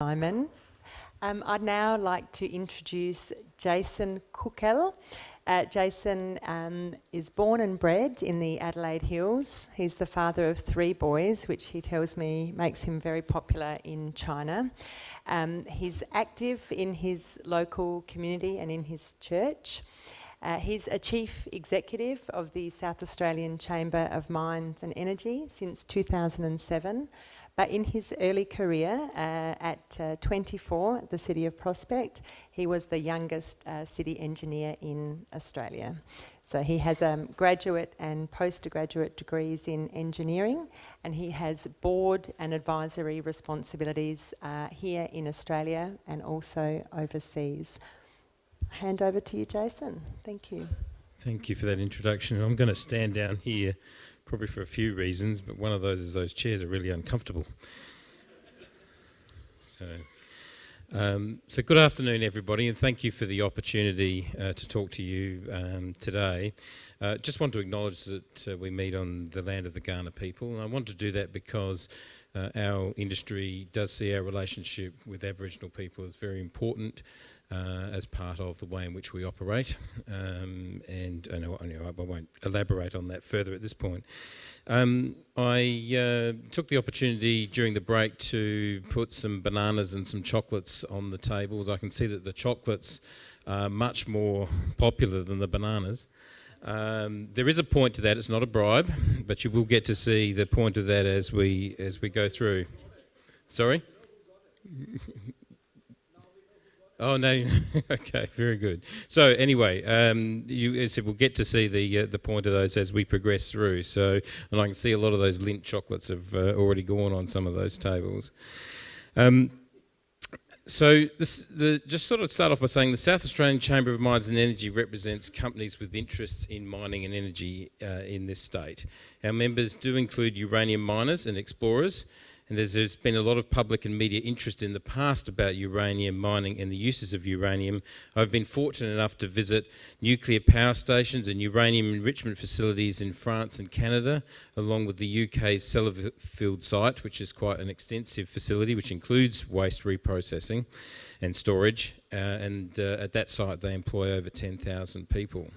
Simon. I'd now like to introduce Jason Kuchel. Jason is born and bred in the Adelaide Hills. He's the father of 3 boys, which he tells me makes him very popular in China. He's active in his local community and in his church. He's a chief executive of the South Australian Chamber of Mines and Energy since 2007. But in his early career, at 24 at the City of Prospect, he was the youngest city engineer in Australia. So he has graduate and postgraduate degrees in engineering, and he has board and advisory responsibilities here in Australia and also overseas. Hand over to you, Jason. Thank you. Thank you for that introduction. I'm going to stand down here probably for a few reasons, but one of those is those chairs are really uncomfortable. So good afternoon, everybody, and thank you for the opportunity to talk to you today. Just want to acknowledge that we meet on the land of the Kaurna people, and I want to do that because our industry does see our relationship with Aboriginal people as very important as part of the way in which we operate, and I won't elaborate on that further at this point. I took the opportunity during the break to put some bananas and some chocolates on the tables. I can see that the chocolates are much more popular than the bananas. There is a point to that. It's not a bribe, but you will get to see the point of that as we go through. Sorry? Oh no! Okay, very good. So anyway, you said we'll get to see the point of those as we progress through. So, and I can see a lot of those Lindt chocolates have already gone on some of those tables. So just sort of start off by saying the South Australian Chamber of Mines and Energy represents companies with interests in mining and energy in this state. Our members do include uranium miners and explorers, and as there's been a lot of public and media interest in the past about uranium mining and the uses of uranium, I've been fortunate enough to visit nuclear power stations and uranium enrichment facilities in France and Canada, along with the UK's Sellafield site, which is quite an extensive facility, which includes waste reprocessing and storage, and at that site they employ over 10,000 people.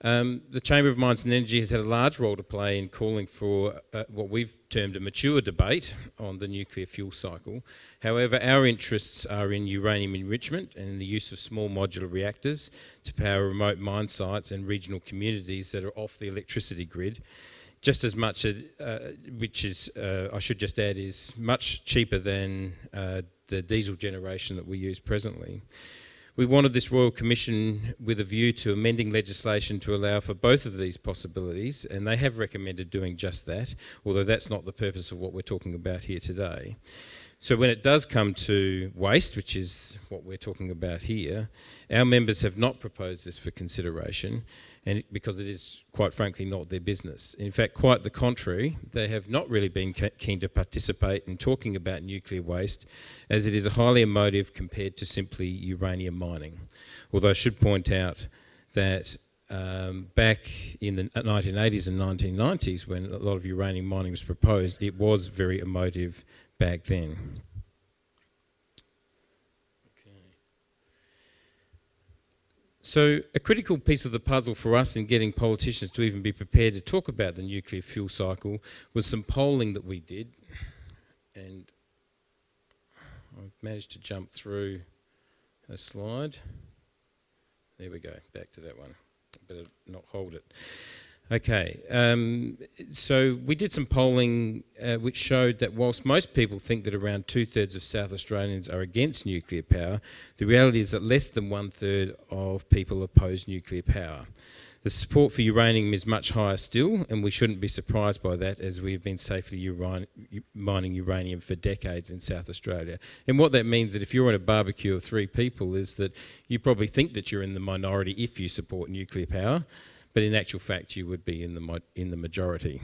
The Chamber of Mines and Energy has had a large role to play in calling for what we've termed a mature debate on the nuclear fuel cycle. However, our interests are in uranium enrichment and in the use of small modular reactors to power remote mine sites and regional communities that are off the electricity grid, just as much, which is, I should just add, is much cheaper than the diesel generation that we use presently. We wanted this Royal Commission with a view to amending legislation to allow for both of these possibilities, and they have recommended doing just that, although that's not the purpose of what we're talking about here today. So when it does come to waste, which is what we're talking about here, our members have not proposed this for consideration, and because it is, quite frankly, not their business. In fact, quite the contrary, they have not really been keen to participate in talking about nuclear waste, as it is a highly emotive compared to simply uranium mining. Although I should point out that back in the 1980s and 1990s, when a lot of uranium mining was proposed, it was very emotive back then. So a critical piece of the puzzle for us in getting politicians to even be prepared to talk about the nuclear fuel cycle was some polling that we did, and I've managed to jump through a slide. There we go, back to that one. I better not hold it. Okay, so we did some polling which showed that whilst most people think that around 2/3 of South Australians are against nuclear power, the reality is that less than 1/3 of people oppose nuclear power. The support for uranium is much higher still, and we shouldn't be surprised by that, as we've been safely mining uranium for decades in South Australia. And what that means that if you're at a barbecue of 3 people is that you probably think that you're in the minority if you support nuclear power, but in actual fact you would be in the majority.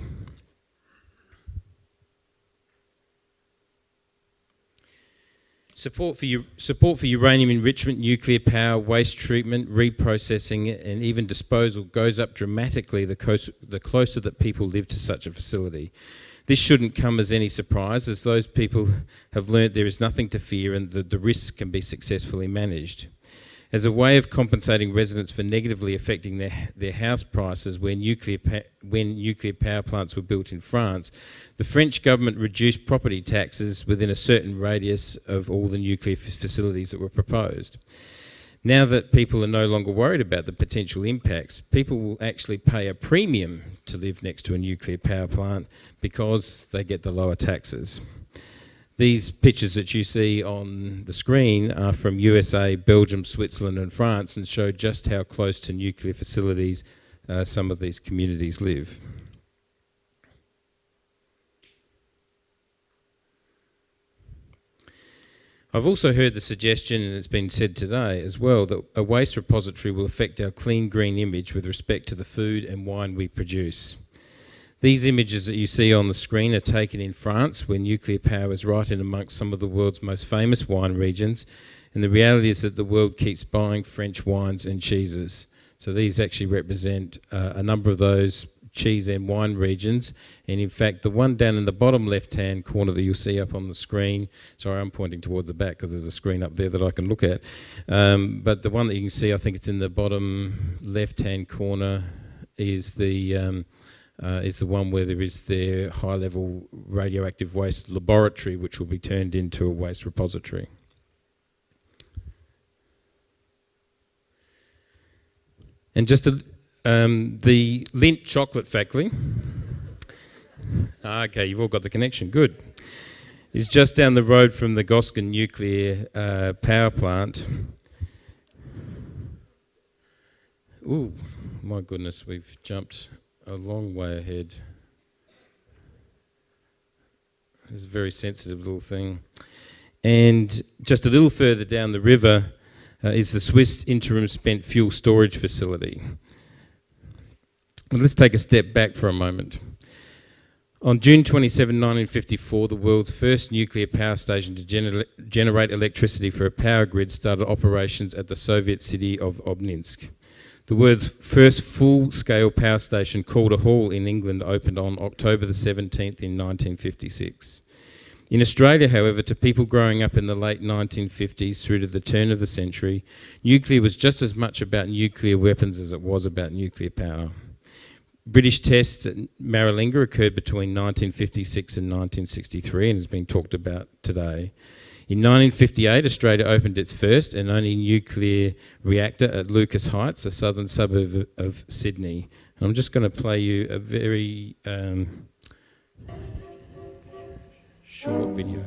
Support for uranium enrichment, nuclear power, waste treatment, reprocessing and even disposal goes up dramatically the closer that people live to such a facility. This shouldn't come as any surprise, as those people have learnt there is nothing to fear and that the risks can be successfully managed. As a way of compensating residents for negatively affecting their house prices when nuclear power plants were built in France, the French government reduced property taxes within a certain radius of all the nuclear facilities that were proposed. Now that people are no longer worried about the potential impacts, people will actually pay a premium to live next to a nuclear power plant because they get the lower taxes. These pictures that you see on the screen are from USA, Belgium, Switzerland and France and show just how close to nuclear facilities some of these communities live. I've also heard the suggestion, and it's been said today as well, that a waste repository will affect our clean green image with respect to the food and wine we produce. These images that you see on the screen are taken in France, where nuclear power is right in amongst some of the world's most famous wine regions, and the reality is that the world keeps buying French wines and cheeses. So these actually represent a number of those cheese and wine regions, and in fact the one down in the bottom left hand corner that you'll see up on the screen, sorry I'm pointing towards the back because there's a screen up there that I can look at, but the one that you can see, I think it's in the bottom left hand corner, is the one where there is their high level radioactive waste laboratory which will be turned into a waste repository. And just the Lindt chocolate factory, okay, you've all got the connection, good, is just down the road from the Goskin nuclear power plant. Ooh, my goodness, we've jumped a long way ahead. This is a very sensitive little thing. And just a little further down the river is the Swiss Interim Spent Fuel Storage Facility. Let's take a step back for a moment. On June 27, 1954, the world's first nuclear power station to generate electricity for a power grid started operations at the Soviet city of Obninsk. The world's first full-scale power station, Calder Hall in England, opened on October the 17th in 1956. In Australia, however, to people growing up in the late 1950s through to the turn of the century, nuclear was just as much about nuclear weapons as it was about nuclear power. British tests at Maralinga occurred between 1956 and 1963 and has been talked about today. In 1958, Australia opened its first and only nuclear reactor at Lucas Heights, a southern suburb of Sydney. And I'm just going to play you a very short video.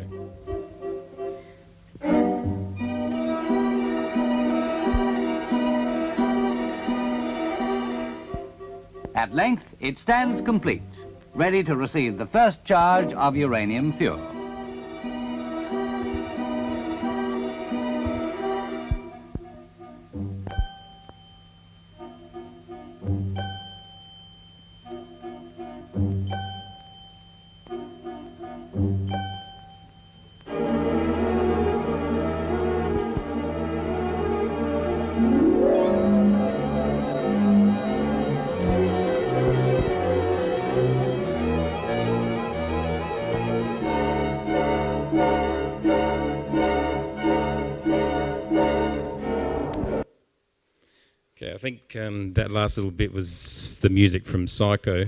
At length, it stands complete, ready to receive the first charge of uranium fuel. Okay, I think that last little bit was the music from Psycho,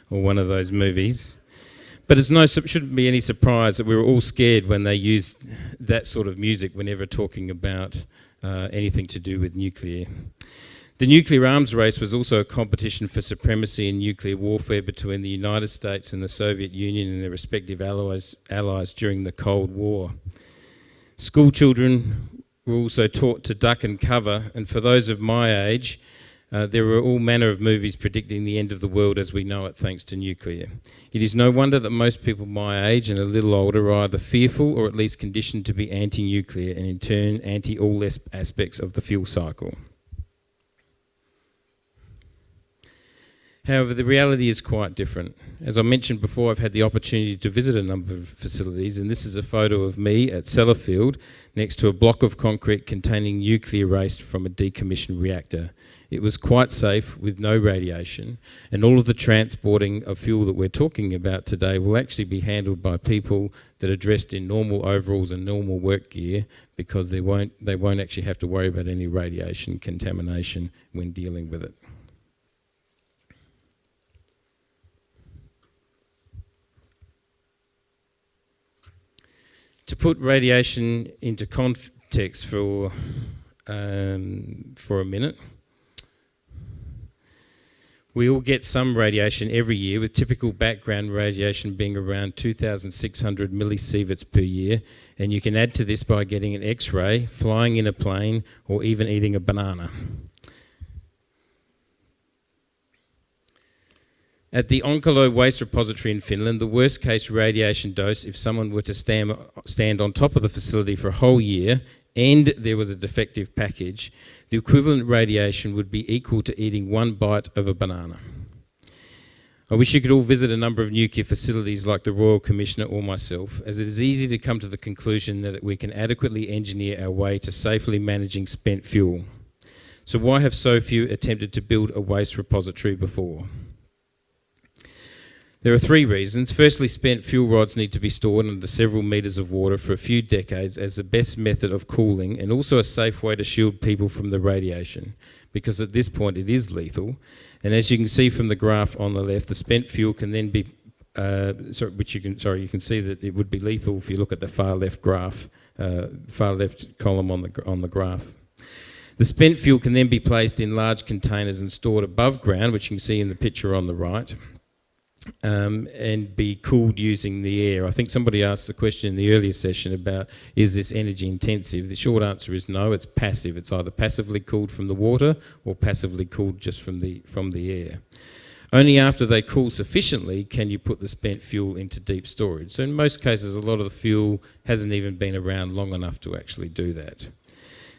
or one of those movies. But it shouldn't be any surprise that we were all scared when they used that sort of music whenever talking about anything to do with nuclear. The nuclear arms race was also a competition for supremacy in nuclear warfare between the United States and the Soviet Union and their respective allies during the Cold War. School children were also taught to duck and cover, and for those of my age, there were all manner of movies predicting the end of the world as we know it thanks to nuclear. It is no wonder that most people my age and a little older are either fearful or at least conditioned to be anti-nuclear and in turn anti all aspects of the fuel cycle. However, the reality is quite different. As I mentioned before, I've had the opportunity to visit a number of facilities, and this is a photo of me at Sellafield next to a block of concrete containing nuclear waste from a decommissioned reactor. It was quite safe with no radiation, and all of the transporting of fuel that we're talking about today will actually be handled by people that are dressed in normal overalls and normal work gear, because they won't actually have to worry about any radiation contamination when dealing with it. To put radiation into context for a minute, we all get some radiation every year, with typical background radiation being around 2,600 millisieverts per year, and you can add to this by getting an X-ray, flying in a plane, or even eating a banana. At the Onkalo Waste Repository in Finland, the worst case radiation dose, if someone were to stand on top of the facility for a whole year and there was a defective package, the equivalent radiation would be equal to eating one bite of a banana. I wish you could all visit a number of nuclear facilities like the Royal Commissioner or myself, as it is easy to come to the conclusion that we can adequately engineer our way to safely managing spent fuel. So why have so few attempted to build a waste repository before? There are three reasons. Firstly, spent fuel rods need to be stored under several metres of water for a few decades as the best method of cooling, and also a safe way to shield people from the radiation, because at this point it is lethal. And as you can see from the graph on the left, the spent fuel can then be, you can see that it would be lethal if you look at the far left graph, far left column on the graph. The spent fuel can then be placed in large containers and stored above ground, which you can see in the picture on the right. And be cooled using the air. I think somebody asked the question in the earlier session about, is this energy intensive? The short answer is no, it's passive. It's either passively cooled from the water or passively cooled just from the air. Only after they cool sufficiently can you put the spent fuel into deep storage. So in most cases, a lot of the fuel hasn't even been around long enough to actually do that.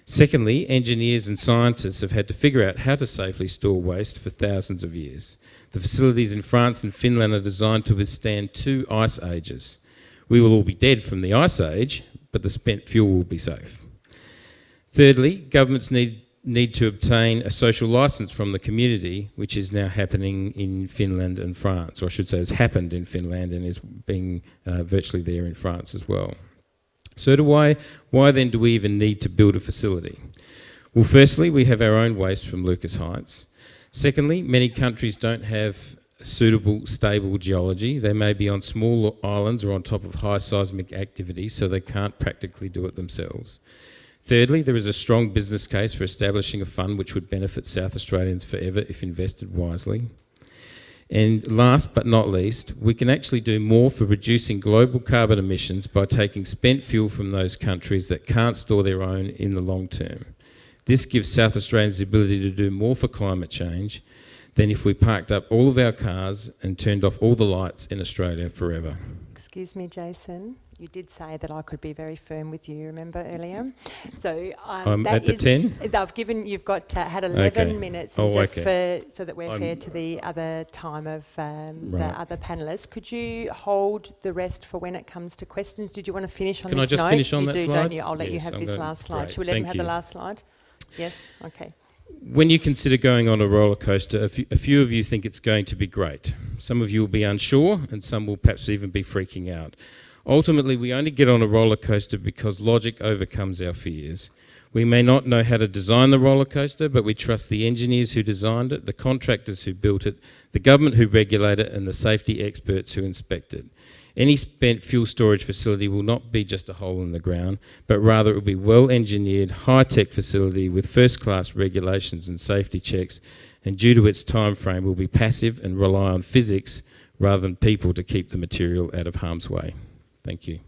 Secondly, engineers and scientists have had to figure out how to safely store waste for thousands of years. The facilities in France and Finland are designed to withstand 2 ice ages. We will all be dead from the ice age, but the spent fuel will be safe. Thirdly, governments need to obtain a social licence from the community, which is now happening in Finland and France, or I should say has happened in Finland and is being virtually there in France as well. So why then do we even need to build a facility? Well, firstly, we have our own waste from Lucas Heights. Secondly, many countries don't have suitable, stable geology. They may be on small islands or on top of high seismic activity, so they can't practically do it themselves. Thirdly, there is a strong business case for establishing a fund which would benefit South Australians forever if invested wisely. And last but not least, we can actually do more for reducing global carbon emissions by taking spent fuel from those countries that can't store their own in the long term. This gives South Australians the ability to do more for climate change than if we parked up all of our cars and turned off all the lights in Australia forever. Excuse me, Jason. You did say that I could be very firm with you, remember, earlier? So I'm at the 10? I've given, you've got had 11 minutes, and so that we're fair to the other time of the other panellists. Could you hold the rest for when it comes to questions? Did you want to finish on this note? Can I just finish on that slide? Don't you? I'll let you have this last slide. Should we let him have the last slide? Yes? Okay. When you consider going on a roller coaster, a few of you think it's going to be great. Some of you will be unsure, and some will perhaps even be freaking out. Ultimately, we only get on a roller coaster because logic overcomes our fears. We may not know how to design the roller coaster, but we trust the engineers who designed it, the contractors who built it, the government who regulate it, and the safety experts who inspect it. Any spent fuel storage facility will not be just a hole in the ground, but rather it will be well-engineered, high-tech facility with first-class regulations and safety checks, and due to its time frame will be passive and rely on physics rather than people to keep the material out of harm's way. Thank you.